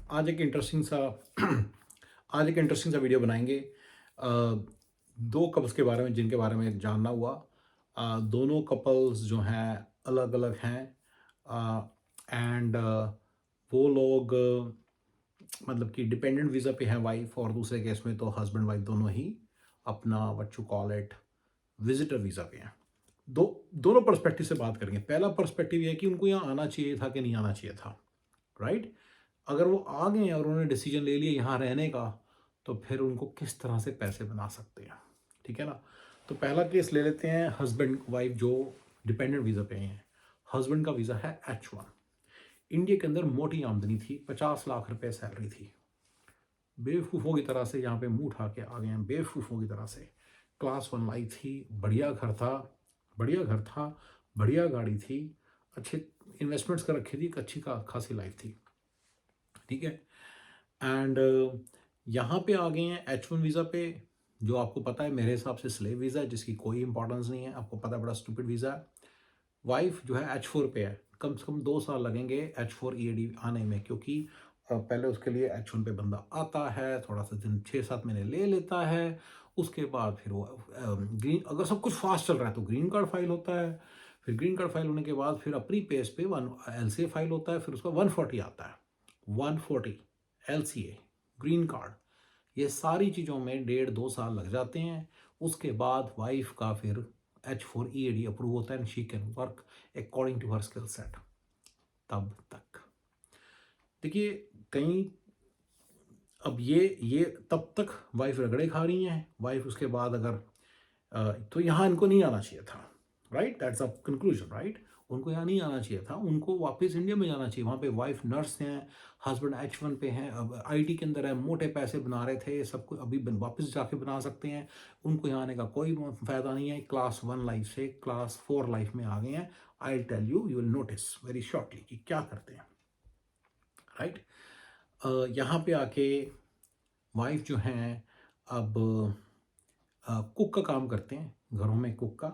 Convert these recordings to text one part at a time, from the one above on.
आज एक इंटरेस्टिंग सा आज एक इंटरेस्टिंग सा वीडियो बनाएंगे। दो कपल्स के बारे में जिनके बारे में जानना हुआ। दोनों कपल्स जो हैं अलग अलग हैं। एंड वो लोग मतलब कि डिपेंडेंट वीज़ा पे है वाइफ, और दूसरे केस में तो हस्बैंड वाइफ दोनों ही अपना what you call it visitor visa पे हैं। दोनों पर्सपेक्टिव से बात करेंगे। पहला पर्सपेक्टिव ये है कि उनको यहाँ आना चाहिए था कि नहीं आना चाहिए था, राइट। अगर वो आ गए और उन्होंने डिसीजन ले लिया यहाँ रहने का, तो फिर उनको किस तरह से पैसे बना सकते हैं, ठीक है ना। तो पहला केस ले लेते हैं, हस्बैंड वाइफ जो डिपेंडेंट वीज़ा पे हैं। हस्बैंड का वीज़ा है H1। इंडिया के अंदर मोटी आमदनी थी, 50 लाख रुपए सैलरी थी। बेवकूफ़ों की तरह से यहाँ पे मुंह उठा के आ गए हैं, बेवकूफ़ों की तरह से। क्लास 1 लाइफ थी, बढ़िया घर था, बढ़िया घर था, बढ़िया गाड़ी थी, अच्छे इन्वेस्टमेंट्स कर रखी थी, एक अच्छी खासी लाइफ थी, ठीक है। एंड यहाँ पे आ गए हैं H1 वीज़ा पे, जो आपको पता है मेरे हिसाब से स्लेव वीज़ा है, जिसकी कोई इंपॉर्टेंस नहीं है। आपको पता है बड़ा स्टूपिड वीज़ा है। वाइफ जो है H4 पे है। कम से कम 2 साल लगेंगे H4 EAD आने में, क्योंकि पहले उसके लिए H1 पे बंदा आता है, थोड़ा सा दिन 6-7 महीने ले लेता है। उसके बाद फिर वो ग्रीन, अगर सब कुछ फास्ट चल रहा है तो ग्रीन कार्ड फाइल होता है। फिर ग्रीन कार्ड फाइल होने के बाद फिर अपनी पेस पे 1 LCA फाइल होता है, फिर उसका 140 आता है। 140 LCA, ग्रीन कार्ड, ये सारी चीज़ों में 1.5-2 साल लग जाते हैं। उसके बाद वाइफ का फिर H4 EAD अप्रूव होता है and she can work according to her skill set. तब तक देखिए, कहीं अब ये तब तक वाइफ रगड़े खा रही हैं। वाइफ उसके बाद अगर तो यहाँ इनको नहीं आना चाहिए था, right. That's a conclusion, right. उनको यहाँ नहीं आना चाहिए था, उनको वापस इंडिया में जाना चाहिए। वहाँ पे वाइफ नर्स हैं, हस्बैंड H1 पे हैं, अब IT के अंदर है, मोटे पैसे बना रहे थे, सब कुछ अभी वापस जाके बना सकते हैं। उनको यहाँ आने का कोई फ़ायदा नहीं है। क्लास 1 लाइफ से क्लास 4 लाइफ में आ गए हैं। I tell you, you will notice very shortly कि क्या करते हैं, राइट। यहाँ पे आके वाइफ जो हैं अब कुक का काम करते हैं, घरों में कुक का,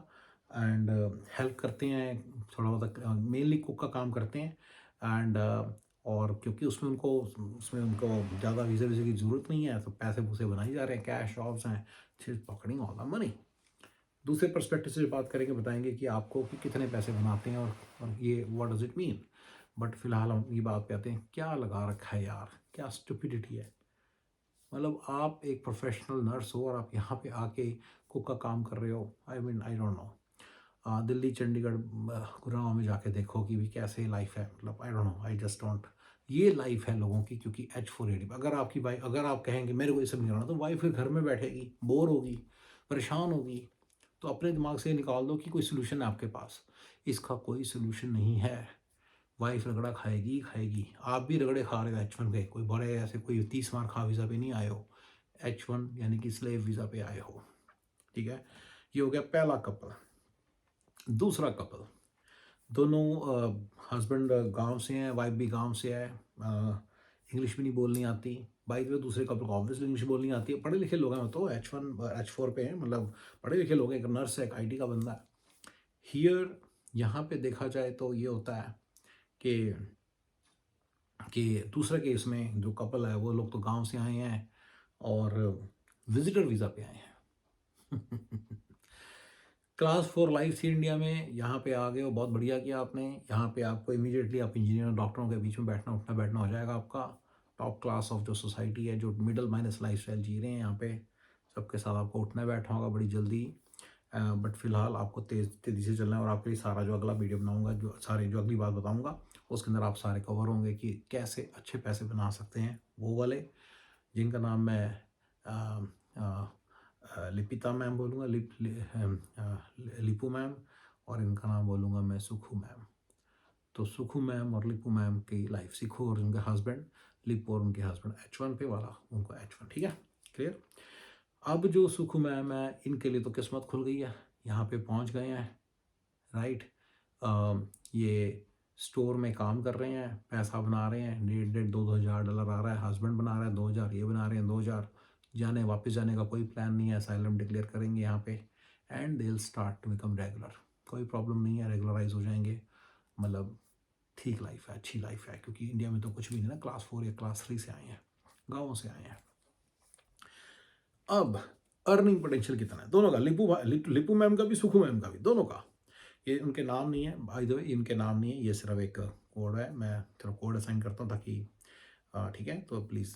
एंड हेल्प करते हैं थोड़ा बहुत। मेनली कुक का काम करते हैं। एंड और क्योंकि उसमें उनको ज़्यादा वीज़ा वीज़ा की ज़रूरत नहीं है, तो पैसे पूसे बनाए जा रहे हैं, कैश जॉब्स हैं, पकड़िंग ऑल द मनी। दूसरे पर्सपेक्टिव से बात करेंगे, बताएंगे कि आपको कि कितने पैसे बनाते हैं, और ये what does it mean. But फिलहाल हम ये बात पे आते हैं, क्या लगा रखा है यार, क्या स्टुपिडिटी है। मतलब आप एक प्रोफेशनल नर्स हो और आप यहाँ पे आके कुक का काम कर रहे हो। I mean I don't know, Delhi Chandigarh Gurgaon में जाके देखो कि भी कैसे लाइफ है। मतलब I don't know, I just don't. ये लाइफ है लोगों की, क्योंकि H4 EAD। अगर आपकी वाइफ, अगर आप कहेंगे मेरे को ये सब नहीं करना, तो वाइफ फिर घर में बैठेगी, बोर होगी, परेशान होगी। तो अपने दिमाग से निकाल दो कि कोई सोल्यूशन है आपके पास। इसका कोई सोल्यूशन नहीं है। वाइफ रगड़ा खाएगी ही खाएगी। आप भी रगड़े खा रहे हो H1 पे, कोई बड़े ऐसे कोई 30 मार खा वीज़ा पे नहीं आए हो। H1 यानी कि स्लेव वीज़ा पे आए हो, ठीक है। ये हो गया पहला कपल। दूसरा कपल, दोनों हस्बैंड गांव से हैं, वाइफ भी गांव से है। इंग्लिश भी नहीं बोलनी आती। बाई द वे दूसरे कपल को ऑब्वियसली इंग्लिश बोलनी आती है, पढ़े लिखे लोग हैं। तो H4 पे हैं, मतलब पढ़े लिखे लोग हैं। एक नर्स है, एक IT का बंदा है। हियर यहाँ पे देखा जाए तो ये होता है कि दूसरे केस में जो कपल है, वो लोग तो गांव से आए हैं और विजिटर वीज़ा पे आए हैं। क्लास 4 लाइफ थी इंडिया में, यहाँ पे आ गए हो, बहुत बढ़िया किया आपने। यहाँ पे आपको इमीडिएटली आप इंजीनियर डॉक्टरों के बीच में बैठना उठना बैठना हो जाएगा आपका। टॉप क्लास ऑफ जो सोसाइटी है, जो मिडिल माइनस लाइफ स्टाइल जी रहे हैं यहाँ पे, सबके साथ आपको उठना बैठना होगा बड़ी जल्दी। बट फिलहाल आपको तेज़ी से चलना है। और आपके लिए सारा जो अगला वीडियो बनाऊंगा, जो अगली बात बताऊंगा, उसके अंदर आप सारे कवर होंगे कि कैसे अच्छे पैसे बना सकते हैं वो वाले, जिनका नाम मैं लिपिता मैम बोलूँगा, लिपू मैम, और इनका नाम बोलूँगा मैं सुखू मैम। तो सुखू मैम और लिपू मैम की लाइफ सीखो, और उनके हस्बैंड लिपू और उनके हस्बैंड H1 पे वाला, उनको H1, ठीक है, क्लियर। अब जो सुखू मैम है, इनके लिए तो किस्मत खुल गई है, यहाँ पे पहुँच गए हैं, राइट। ये स्टोर में काम कर रहे हैं, पैसा बना रहे हैं, 1,500-2,000 $2 आ रहा है। हस्बैंड बना रहा है 2,000, ये बना रहे हैं 2,000। जाने वापस जाने का कोई प्लान नहीं है, असाइलम डिक्लेयर करेंगे यहाँ पे, and they will start to become regular. कोई प्रॉब्लम नहीं है, रेगुलराइज हो जाएंगे। मतलब ठीक लाइफ है, अच्छी लाइफ है, क्योंकि इंडिया में तो कुछ भी नहीं ना, क्लास 4 या क्लास 3 से आए हैं, गाँवों से आए हैं। अब अर्निंग पोटेंशियल कितना है दोनों का, लिपू मैम का भी, सुखू मैम का भी, दोनों का। ये उनके नाम नहीं है, बाय द वे इनके नाम नहीं है, ये सिर्फ एक कोड है। मैं थोड़ा कोड असाइन करता हूँ ताकि ठीक है, तो प्लीज़,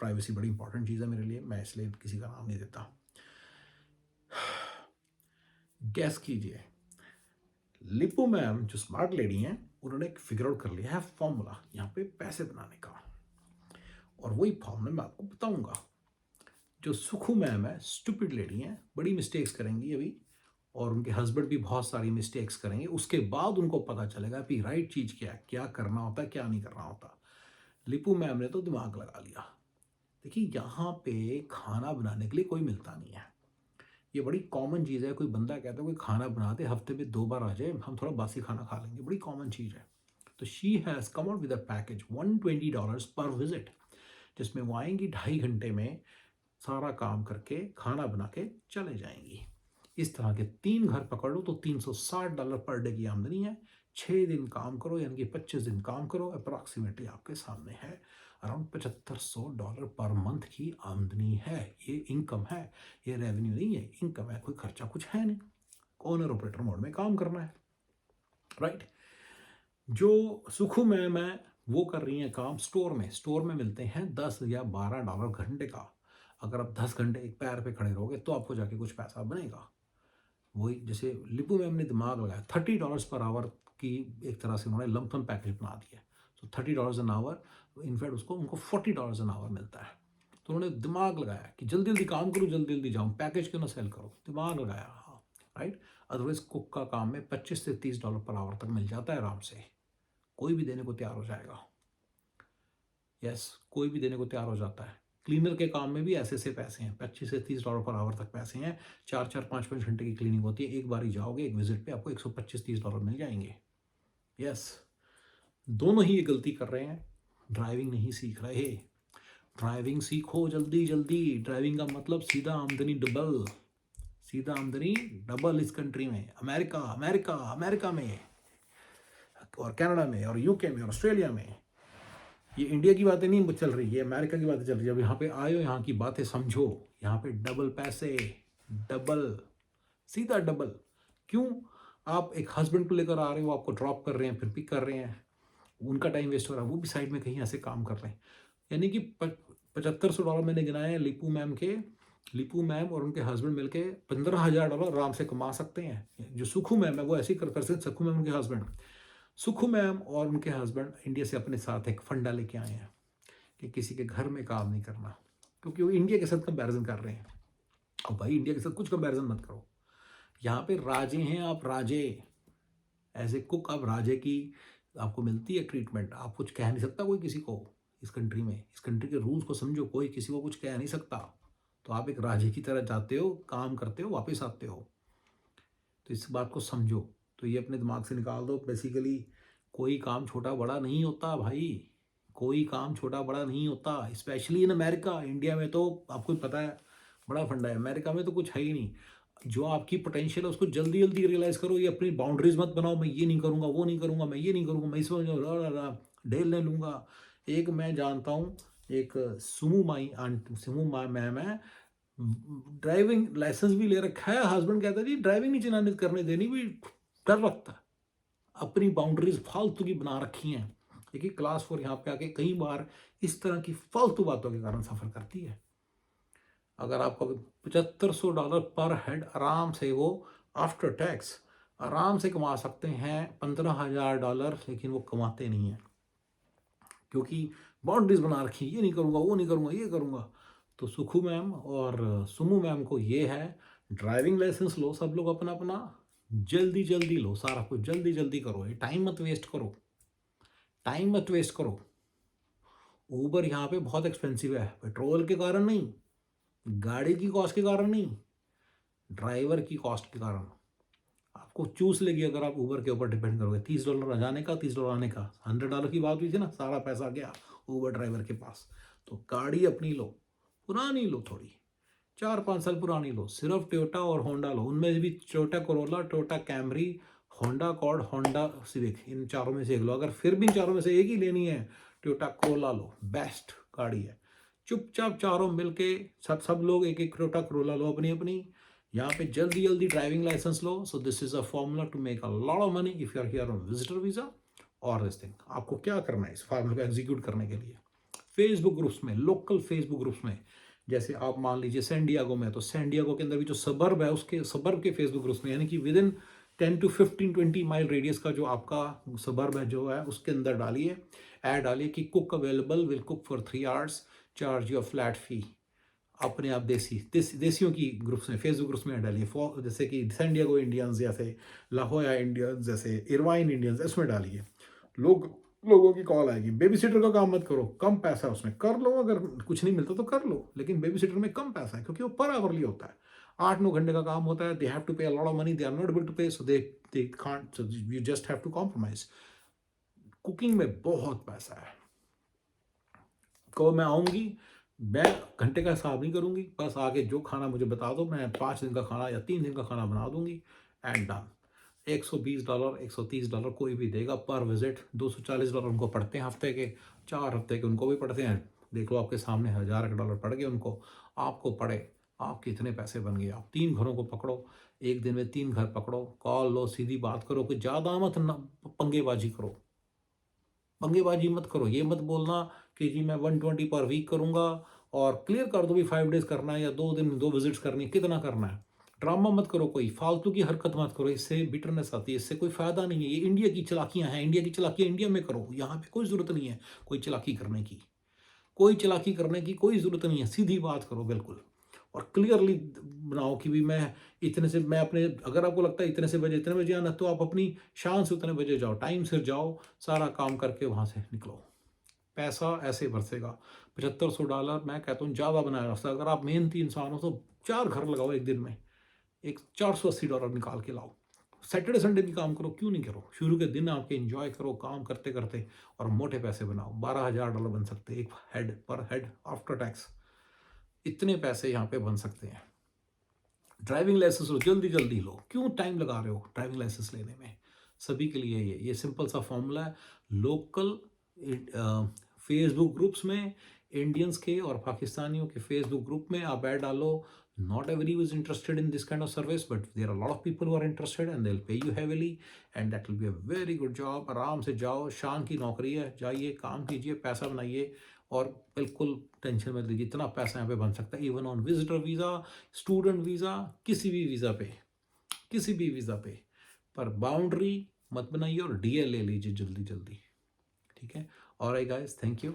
प्राइवेसी बड़ी इंपॉर्टेंट चीज़ है मेरे लिए, मैं इसलिए किसी का नाम नहीं देता। गैस कीजिए, लिपू मैम जो स्मार्ट लेडी हैं, उन्होंने एक फिगर आउट कर लिया है फॉर्मूला यहाँ पे पैसे बनाने का, और वही फॉर्मूला मैं आपको बताऊंगा। जो सुखू मैम है, स्टूपिड लेडी हैं, बड़ी मिस्टेक्स करेंगी अभी, और उनके हस्बैंड भी बहुत सारी मिस्टेक्स करेंगे, उसके बाद उनको पता चलेगा कि राइट चीज़ क्या है, क्या करना होता है, क्या नहीं करना होता। लिपू मैम ने तो दिमाग लगा लिया। देखिए, यहाँ पे खाना बनाने के लिए कोई मिलता नहीं है, ये बड़ी कॉमन चीज़ है। कोई बंदा कहता है कोई खाना बनाते हफ्ते में 2 बार आ जाए, हम थोड़ा बासी खाना खा लेंगे, बड़ी कॉमन चीज़ है। तो she has come out with a package $120 पर विजिट, जिसमें वो आएंगी 2.5 घंटे में, सारा काम करके खाना बना के चले जाएंगी। इस तरह के 3 घर पकड़ लो तो $360 पर डे की आमदनी है। 6 दिन काम करो, यानी कि 25 दिन काम करो, अप्रॉक्सीमेटली आपके सामने है अराउंड $7500 पर मंथ की आमदनी है। ये इनकम है, ये रेवेन्यू नहीं है, इनकम है। कोई खर्चा कुछ है नहीं, ओनर ऑपरेटर मोड में काम करना है, राइट। जो सुखू मैम है, वो कर रही हैं काम स्टोर में मिलते हैं $10 या $12 घंटे का। अगर आप 10 घंटे एक पैर पे खड़े रहोगे तो आपको जाके कुछ पैसा बनेगा। वही जैसे लिपू मैम ने दिमाग लगाया, $30 पर आवर की एक तरह से उन्होंने लमसम पैकेज बना दिया। तो $30 एन आवर, इनफैक्ट उनको $40 एन आवर मिलता है। तो उन्होंने दिमाग लगाया कि जल्दी जल्दी काम करूँ, जल्दी जल्दी जाऊँ, पैकेज क्यों ना सेल करो, दिमाग लगाया, हाँ, राइट। अदरवाइज कुक का काम में $25 से $30 पर आवर तक मिल जाता है आराम से, कोई भी देने को तैयार हो जाएगा। यस, कोई भी देने को तैयार हो जाता है। क्लीनर के काम में भी ऐसे ऐसे पैसे हैं, $25 से $30 पर आवर तक पैसे हैं। 4-4, 5-5 घंटे की क्लीनिंग होती है, एक बार ही जाओगे एक विजिट पे, आपको $125-30 मिल जाएंगे। यस, दोनों ही ये गलती कर रहे हैं, ड्राइविंग नहीं सीख रहे। ड्राइविंग सीखो जल्दी जल्दी। ड्राइविंग का मतलब सीधा आमदनी डबल, सीधा आमदनी डबल इस कंट्री में, अमेरिका में, और कनाडा में, और यूके में, और ऑस्ट्रेलिया में। ये इंडिया की बातें नहीं चल रही, ये अमेरिका की बातें चल रही है। अब यहाँ पे आयो, यहाँ की बातें समझो। यहाँ पे डबल पैसे, डबल, सीधा डबल। क्यों? आप एक हस्बैंड को लेकर आ रहे हो, आपको ड्रॉप कर रहे हैं, फिर पिक कर रहे हैं, उनका टाइम वेस्ट हो रहा है, वो भी साइड में कहीं ऐसे काम कर रहे हैं। यानी कि $7500 मैंने गिनाए हैं लिपू मैम के। लिपू मैम और उनके हस्बैंड मिलके $15,000 आराम से कमा सकते हैं। जो सुखू मैम है वो ऐसे ही कर सकते, सुखू मैम उनके हस्बैंड, सुखू मैम और उनके हस्बैंड इंडिया से अपने साथ एक फंडा लेके आए हैं कि किसी के घर में काम नहीं करना, क्योंकि वो इंडिया के साथ कंपैरिजन कर रहे हैं। अब भाई, इंडिया के साथ कुछ कंपैरिजन मत करो। यहाँ पे राजे हैं आप, राजे, एज ए कुक आप राजे की आपको मिलती है ट्रीटमेंट। आप कुछ कह नहीं सकता कोई किसी को इस कंट्री में। इस कंट्री के रूल्स को समझो, कोई किसी को कुछ कह नहीं सकता। तो आप एक राजे की तरह जाते हो, काम करते हो, वापस आते हो। तो इस बात को समझो। तो ये अपने दिमाग से निकाल दो। बेसिकली कोई काम छोटा बड़ा नहीं होता भाई, कोई काम छोटा बड़ा नहीं होता, स्पेशली इन अमेरिका। इंडिया में तो आपको पता है बड़ा फंडा है, अमेरिका में तो कुछ है ही नहीं। जो आपकी पोटेंशियल है उसको जल्दी जल्दी रियलाइज़ करो। ये अपनी बाउंड्रीज मत बनाओ, मैं ये नहीं करूँगा, वो नहीं करूँगा, मैं ये नहीं करूँगा, मैं इसमें ढेल ले लूँगा। एक मैं जानता हूँ, एक सुमू मैम है, ड्राइविंग लाइसेंस भी ले रखा है, हस्बैंड कहता है जी ड्राइविंग नहीं चलाने करने देनी, भी डर लगता है। अपनी बाउंड्रीज फालतू की बना रखी हैं। देखिए, क्लास 4 यहाँ पे आके कई बार इस तरह की फालतू बातों के कारण सफ़र करती है। अगर आपको $7500 पर हेड आराम से, वो आफ्टर टैक्स आराम से कमा सकते हैं $15,000, लेकिन वो कमाते नहीं हैं क्योंकि बाउंड्रीज बना रखी, ये नहीं करूँगा, वो नहीं करूँगा, ये करूँगा। तो सुखू मैम और सुमू मैम को ये है, ड्राइविंग लाइसेंस लो सब लोग अपना अपना, जल्दी जल्दी लो, सारा कुछ जल्दी जल्दी करो, ये टाइम मत वेस्ट करो, टाइम मत वेस्ट करो। ऊबर यहाँ पे बहुत एक्सपेंसिव है, पेट्रोल के कारण नहीं, गाड़ी की कॉस्ट के कारण नहीं, ड्राइवर की कॉस्ट के कारण। आपको चूस लेगी अगर आप ऊबर के ऊपर डिपेंड करोगे। $30 जाने का, $30 आने का, $100 की बात हुई थी ना, सारा पैसा गया ऊबर ड्राइवर के पास। तो गाड़ी अपनी लो, पुरानी लो, थोड़ी 4-5 साल पुरानी लो, सिर्फ टोयोटा और होंडा लो। उनमें भी Toyota Corolla, Toyota Camry Honda Accord, Honda Civic, इन चारों में से एक लो। अगर फिर भी इन चारों में से एक ही लेनी है, टोयोटा कोरोला लो, बेस्ट गाड़ी है। चुपचाप चारों मिलके सब सब लोग एक एक टोयोटा कोरोला लो अपनी अपनी। यहाँ पे जल्दी जल्दी ड्राइविंग लाइसेंस लो। So this is a formula to make a lot of money if you are here on visitor visa और दिस थिंग। आपको क्या करना है इस फार्मूला को एग्जीक्यूट करने के लिए? फेसबुक ग्रुप्स में, लोकल फेसबुक ग्रुप्स में, जैसे आप मान लीजिए सैन डिएगो में, तो सैन डिएगो के अंदर भी जो सबर्ब है उसके सबर्ब के फेसबुक ग्रुप्स में, यानी कि with in 10 to 15 20 mile radius का जो आपका सबर्ब है जो है, उसके अंदर डालिए, ऐड डालिए कि cook available, will cook for 3 hours, charge your flat fee. अपने आप देसियों की ग्रुप्स में, फेसबुक ग्रुप्स में डालिए, जैसे कि सैन डिएगो इंडियंस, जैसे लाहोया इंडियंस, जैसे इरवाइन इंडियंस, इसमें डालिए। लोगों की कॉल आएगी। बेबी सिटर का काम मत करो, कम पैसा है उसमें, कर लो, अगर कुछ नहीं मिलता तो कर लो, लेकिन बेबी सिटर में कम पैसा है क्योंकि वो पर आवरली होता है, 8-9 घंटे का काम होता है। दे have to pay a lot of money, they are not able to pay, so they can't, so you just have to compromise. Cooking में बहुत पैसा है। को मैं आऊँगी, मैं घंटे का हिसाब नहीं करूँगी, बस आके जो खाना मुझे बता दो, मैं 5 दिन का खाना या 3 दिन का खाना बना दूंगी, एंड डन। $120 $130 कोई भी देगा पर विजिट। $240 उनको पड़ते हैं हफ्ते के, 4 हफ्ते के उनको भी पड़ते हैं। देख लो आपके सामने $1000 पड़ गए उनको, आपको पड़े, आपके इतने पैसे बन गए। आप 3 घरों को पकड़ो, एक दिन में 3 घर पकड़ो, कॉल लो, सीधी बात करो, कि ज़्यादा मत पंगेबाजी करो। पंगेबाजी मत करो, ये मत बोलना कि जी मैं 120 पर वीक करूंगा, और क्लियर कर दो भी 5 डेज करना है या 2 दिन 2 विजिट्स करनी है, कितना करना है। ड्रामा मत करो, कोई फालतू की हरकत मत करो, इससे बिटरनेस आती है, इससे कोई फायदा नहीं है। ये इंडिया की चलाकियां हैं, इंडिया की चलाकियां इंडिया में करो, यहाँ पे कोई जरूरत नहीं है कोई चलाकी करने की, कोई चलाकी करने की कोई जरूरत नहीं है। सीधी बात करो बिल्कुल, और क्लियरली बनाओ कि भी मैं इतने से, मैं अपने, अगर आपको लगता है इतने बजे आना, तो आप अपनी शान से उतने बजे जाओ, टाइम से जाओ, सारा काम करके वहाँ से निकलो। पैसा ऐसे बरसेगा। $7500 मैं कहता हूँ ज़्यादा बनाया रास्ता। अगर आप मेहनती इंसान हो तो 4 घर लगाओ एक दिन में, एक $480 निकाल के लाओ। सैटरडे संडे भी काम करो, क्यों नहीं करो? शुरू के दिन आपके एंजॉय करो काम करते करते, और मोटे पैसे बनाओ। $12000 बन सकते हैं एक हेड पर हेड आफ्टर टैक्स। इतने पैसे यहाँ पे बन सकते हैं। ड्राइविंग लाइसेंस लो, जल्दी जल्दी लो, क्यों टाइम लगा रहे हो ड्राइविंग लाइसेंस लेने में? सभी के लिए ये सिंपल सा फॉर्मूला है। लोकल फेसबुक ग्रुप्स में, इंडियंस के और पाकिस्तानियों के फेसबुक ग्रुप में आप ऐड डालो। Not every is interested in this kind of service, but there are lot of people who are interested and they will pay you heavily, and that will be a very good job. आराम से जाओ, शान की नौकरी है, जाइए काम कीजिए, पैसा बनाइए, और बिल्कुल टेंशन मत लीजिए। इतना पैसा यहाँ पे बन सकता है, even on visitor visa, student visa, किसी भी वीज़ा पे, किसी भी वीज़ा पे। पर बाउंड्री मत बनाइए और डीएल ले लीजिए जल्दी जल्दी, ठीक है? Alright guys, thank you.